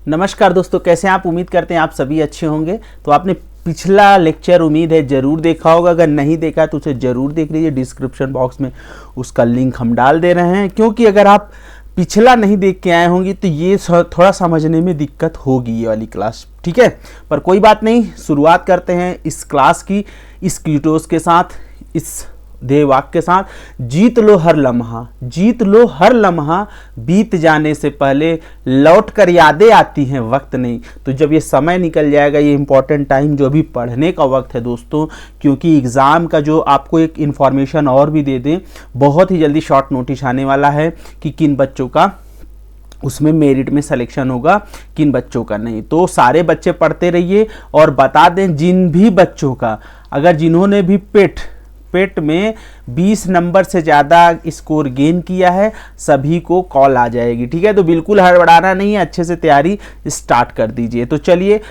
नमस्कार दोस्तों, कैसे हैं आप। उम्मीद करते हैं आप सभी अच्छे होंगे। तो आपने पिछला लेक्चर उम्मीद है ज़रूर देखा होगा। अगर नहीं देखा तो उसे ज़रूर देख लीजिए। डिस्क्रिप्शन बॉक्स में उसका लिंक हम डाल दे रहे हैं, क्योंकि अगर आप पिछला नहीं देख के आए होंगे तो ये थोड़ा समझने में दिक्कत होगी ये वाली क्लास, ठीक है। पर कोई बात नहीं, शुरुआत करते हैं इस क्लास की इस कीटोस के साथ, इस ध्येय वाक्य के साथ। जीत लो हर लम्हा, जीत लो हर लम्हा, बीत जाने से पहले लौट कर यादें आती हैं, वक्त नहीं। तो जब ये समय निकल जाएगा, ये इंपॉर्टेंट टाइम जो अभी पढ़ने का वक्त है दोस्तों, क्योंकि एग्ज़ाम का जो आपको एक इन्फॉर्मेशन और भी दे दें, बहुत ही जल्दी शॉर्ट नोटिस आने वाला है कि किन बच्चों का उसमें मेरिट में सिलेक्शन होगा, किन बच्चों का नहीं। तो सारे बच्चे पढ़ते रहिए और बता दें जिन भी बच्चों का, अगर जिन्होंने भी पेट में 20 नंबर से ज़्यादा स्कोर गेन किया है, सभी को कॉल आ जाएगी, ठीक है। तो बिल्कुल हड़बड़ाना नहीं है, अच्छे से तैयारी स्टार्ट कर दीजिए। तो चलिए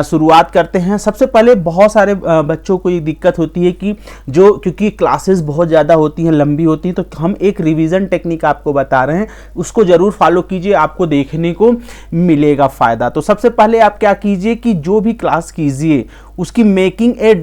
शुरुआत करते हैं। सबसे पहले बहुत सारे बच्चों को ये दिक्कत होती है कि क्योंकि क्लासेस बहुत ज़्यादा होती हैं, लंबी होती हैं, तो हम एक रिवीजन टेक्निक आपको बता रहे हैं, उसको ज़रूर फॉलो कीजिए, आपको देखने को मिलेगा फ़ायदा। तो सबसे पहले आप क्या कीजिए कि जो भी क्लास कीजिए उसकी मेकिंग ए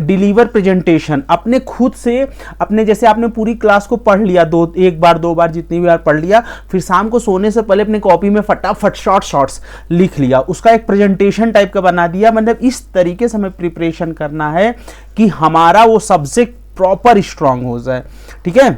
डिलीवर प्रेजेंटेशन अपने खुद से, अपने जैसे आपने पूरी क्लास को पढ़ लिया, एक बार दो बार जितनी भी बार पढ़ लिया, फिर शाम को सोने से पहले अपने कॉपी में फटाफट शॉर्ट्स लिख लिया, उसका एक प्रेजेंटेशन टाइप का बना दिया। मतलब इस तरीके से हमें प्रिपरेशन करना है कि हमारा वो सब्जेक्ट प्रॉपर स्ट्रांग हो जाए, ठीक है।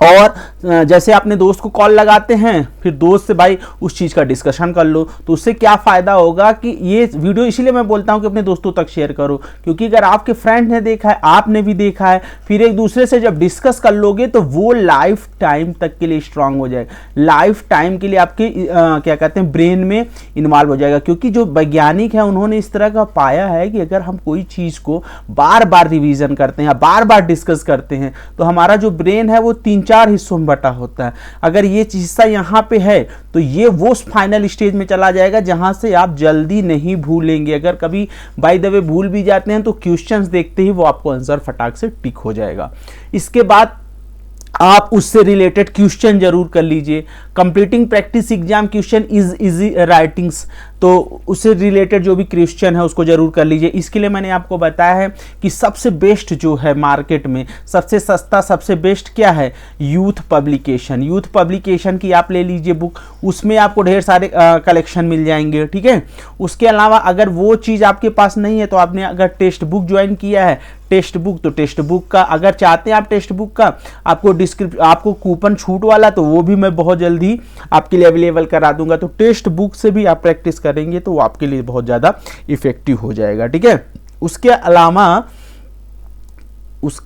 और जैसे अपने दोस्त को कॉल लगाते हैं, फिर दोस्त से भाई उस चीज़ का डिस्कशन कर लो, तो उससे क्या फ़ायदा होगा कि ये वीडियो, इसीलिए मैं बोलता हूँ कि अपने दोस्तों तक शेयर करो, क्योंकि अगर आपके फ्रेंड ने देखा है, आपने भी देखा है, फिर एक दूसरे से जब डिस्कस कर लोगे तो वो लाइफ टाइम तक के लिए स्ट्रांग हो जाएगा, लाइफ टाइम के लिए आपके क्या कहते हैं ब्रेन में इन्वॉल्व हो जाएगा। क्योंकि जो वैज्ञानिक है उन्होंने इस तरह का पाया है कि अगर हम कोई चीज़ को बार बार रिवीजन करते हैं, बार बार डिस्कस करते हैं, तो हमारा जो ब्रेन है वो 3-4 हिस्सों में बटा होता है। अगर ये हिस्सा यहाँ पे है तो ये वो फाइनल स्टेज में चला जाएगा जहां से आप जल्दी नहीं भूलेंगे। अगर कभी बाय द वे भूल भी जाते हैं तो क्वेश्चंस देखते ही वो आपको आंसर फटाक से टिक हो जाएगा। इसके बाद आप उससे रिलेटेड क्वेश्चन जरूर कर लीजिए। Completing practice exam question is easy writings, तो उससे रिलेटेड जो भी क्वेश्चन है उसको जरूर कर लीजिए। इसके लिए मैंने आपको बताया है कि सबसे बेस्ट जो है मार्केट में, सबसे सस्ता, सबसे बेस्ट क्या है, यूथ पब्लिकेशन। यूथ पब्लिकेशन की आप ले लीजिए बुक, उसमें आपको ढेर सारे कलेक्शन मिल जाएंगे, ठीक है। उसके अलावा अगर वो चीज़ आपके पास नहीं है तो आपने अगर टेक्स्ट बुक ज्वाइन किया है, टेक्स्ट बुक, तो टेक्स्ट बुक का अगर चाहते हैं आप टेक्स्ट बुक का आपको कूपन छूट वाला, तो वो भी मैं बहुत जल्दी आपके लिए अवेलेबल करा दूंगा। तो टेक्स्ट बुक से भी आप प्रैक्टिस करेंगे तो वो आपके लिए बहुत ज़्यादा इफेक्टिव हो जाएगा, ठीक है। उसके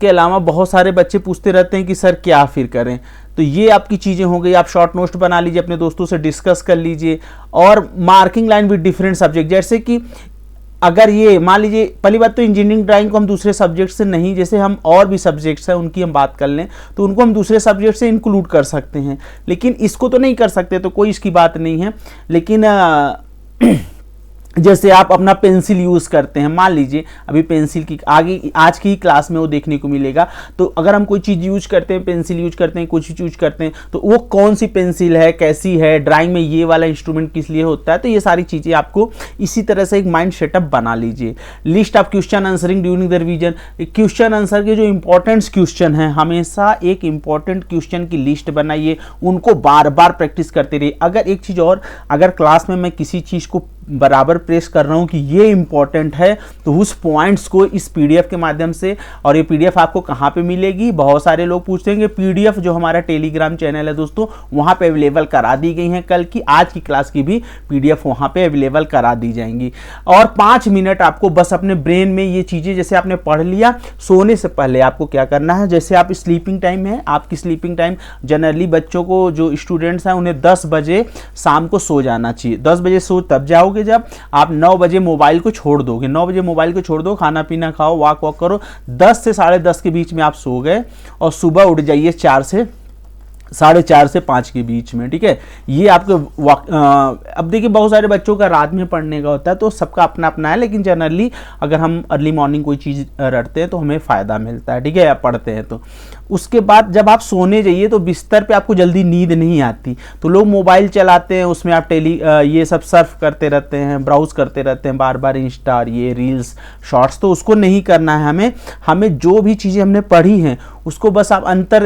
अलावा बहुत सारे बच्चे पूछते रहते हैं कि सर क्या फिर करें। तो ये आपकी चीज़ें हो गई। आप शॉर्ट नोट बना लीजिए, अपने दोस्तों से डिस्कस कर लीजिए। और marking line with different subject, जैसे कि अगर ये मान लीजिए, पहली बात तो इंजीनियरिंग ड्राइंग को हम दूसरे सब्जेक्ट से नहीं, जैसे हम और भी सब्जेक्ट्स हैं उनकी हम बात कर लें तो उनको हम दूसरे सब्जेक्ट से इंक्लूड कर सकते हैं, लेकिन इसको तो नहीं कर सकते, तो कोई इसकी बात नहीं है। लेकिन जैसे आप अपना पेंसिल यूज़ करते हैं, मान लीजिए अभी पेंसिल की आगे आज की क्लास में वो देखने को मिलेगा। तो अगर हम कोई चीज़ यूज करते हैं, पेंसिल यूज करते हैं, कुछ चीज़ यूज करते हैं, तो वो कौन सी पेंसिल है, कैसी है, ड्राइंग में ये वाला इंस्ट्रूमेंट किस लिए होता है, तो ये सारी चीज़ें आपको इसी तरह से एक माइंड सेटअप बना लीजिए। List of question answering during the revision, question answer के जो इंपॉर्टेंट क्वेश्चन हैं, हमेशा एक इंपॉर्टेंट क्वेश्चन की लिस्ट बनाइए, उनको बार बार प्रैक्टिस करते रहिए। अगर एक चीज़ और, अगर क्लास में मैं किसी चीज़ को बराबर प्रेस कर रहा हूं कि ये इंपॉर्टेंट है, तो उस पॉइंट्स को इस पीडीएफ के माध्यम से, और ये पीडीएफ आपको कहां पे मिलेगी, बहुत सारे लोग पूछते हैं, पीडीएफ जो हमारा टेलीग्राम चैनल है दोस्तों, वहां पे अवेलेबल करा दी गई हैं। कल की, आज की क्लास की भी पीडीएफ वहां पे अवेलेबल करा दी जाएंगी। और 5 मिनट आपको बस अपने ब्रेन में ये चीजें, जैसे आपने पढ़ लिया, सोने से पहले आपको क्या करना है, जैसे आप स्लीपिंग टाइम है, आपकी स्लीपिंग टाइम जनरली बच्चों को, जो स्टूडेंट्स हैं उन्हें 10 बजे शाम को सो जाना चाहिए। 10 बजे सो तब जाओगे जब आप 9 बजे मोबाइल को छोड़ दोगे। 9 बजे मोबाइल को छोड़ दो, खाना पीना खाओ, वॉक करो, 10 से 10:30 के बीच में आप सो गए, और सुबह उठ जाइए 4 से 4:30 से 5 के बीच में, ठीक है। ये आपके अब देखिए बहुत सारे बच्चों का रात में पढ़ने का होता है, तो सबका अपना अपना है, लेकिन जनरली अगर हम अर्ली मॉर्निंग कोई चीज़ रटते हैं तो हमें फ़ायदा मिलता है, ठीक है, या पढ़ते हैं तो। उसके बाद जब आप सोने जाइए तो बिस्तर पे आपको जल्दी नींद नहीं आती, तो लोग मोबाइल चलाते हैं, उसमें आप ये सब सर्फ करते रहते हैं, ब्राउज करते रहते हैं बार बार, इंस्टा, ये रील्स, शॉर्ट्स, तो उसको नहीं करना है हमें जो भी चीज़ें हमने पढ़ी हैं उसको बस आप अंतर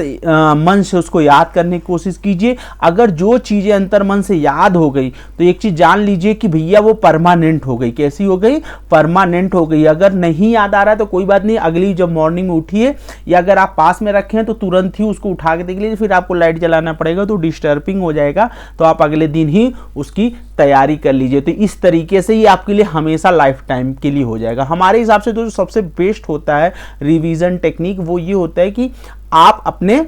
मन से उसको याद करने की कोशिश कीजिए। अगर जो चीज़ें अंतर मन से याद हो गई तो एक चीज़ जान लीजिए कि भैया वो परमानेंट हो गई। कैसी हो गई? परमानेंट हो गई। अगर नहीं याद आ रहा है तो कोई बात नहीं, अगली जब मॉर्निंग में उठिए, या अगर आप पास में रखें हैं तो तुरंत ही उसको उठा के देख लीजिए, फिर आपको लाइट जलाना पड़ेगा तो डिस्टर्बिंग हो जाएगा, तो आप अगले दिन ही उसकी तैयारी कर लीजिए। तो इस तरीके से ये आपके लिए हमेशा लाइफ टाइम के लिए हो जाएगा। हमारे हिसाब से तो जो सबसे बेस्ट होता है रिवीजन टेक्निक वो ये होता है कि आप अपने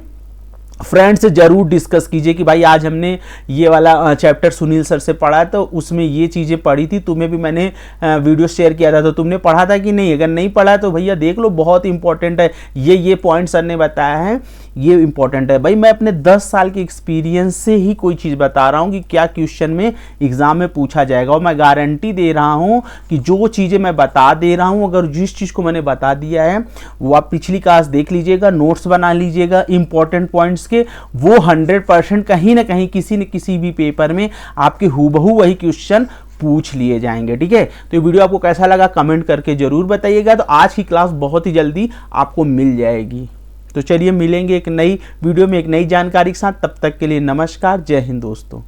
फ्रेंड से जरूर डिस्कस कीजिए कि भाई आज हमने ये वाला चैप्टर सुनील सर से पढ़ा है, तो उसमें ये चीज़ें पढ़ी थी, तुम्हें भी मैंने वीडियो शेयर किया था, तो तुमने पढ़ा था कि नहीं? अगर नहीं पढ़ा है तो भैया देख लो, बहुत इंपॉर्टेंट है, ये पॉइंट सर ने बताया है, ये इंपॉर्टेंट है। भाई मैं अपने 10 साल के एक्सपीरियंस से ही कोई चीज़ बता रहा हूँ कि क्या क्वेश्चन में एग्जाम में पूछा जाएगा, और मैं गारंटी दे रहा हूँ कि जो चीज़ें मैं बता दे रहा हूँ, अगर जिस चीज़ को मैंने बता दिया है वो आप पिछली क्लास देख लीजिएगा, नोट्स बना लीजिएगा इंपॉर्टेंट पॉइंट्स के, वो 100% कहीं ना कहीं किसी न किसी भी पेपर में आपके हूबहू वही क्वेश्चन पूछ लिए जाएंगे, ठीक है। तो ये वीडियो आपको कैसा लगा कमेंट करके जरूर बताइएगा। तो आज की क्लास बहुत ही जल्दी आपको मिल जाएगी। तो चलिए मिलेंगे एक नई वीडियो में एक नई जानकारी के साथ, तब तक के लिए नमस्कार, जय हिंद दोस्तों।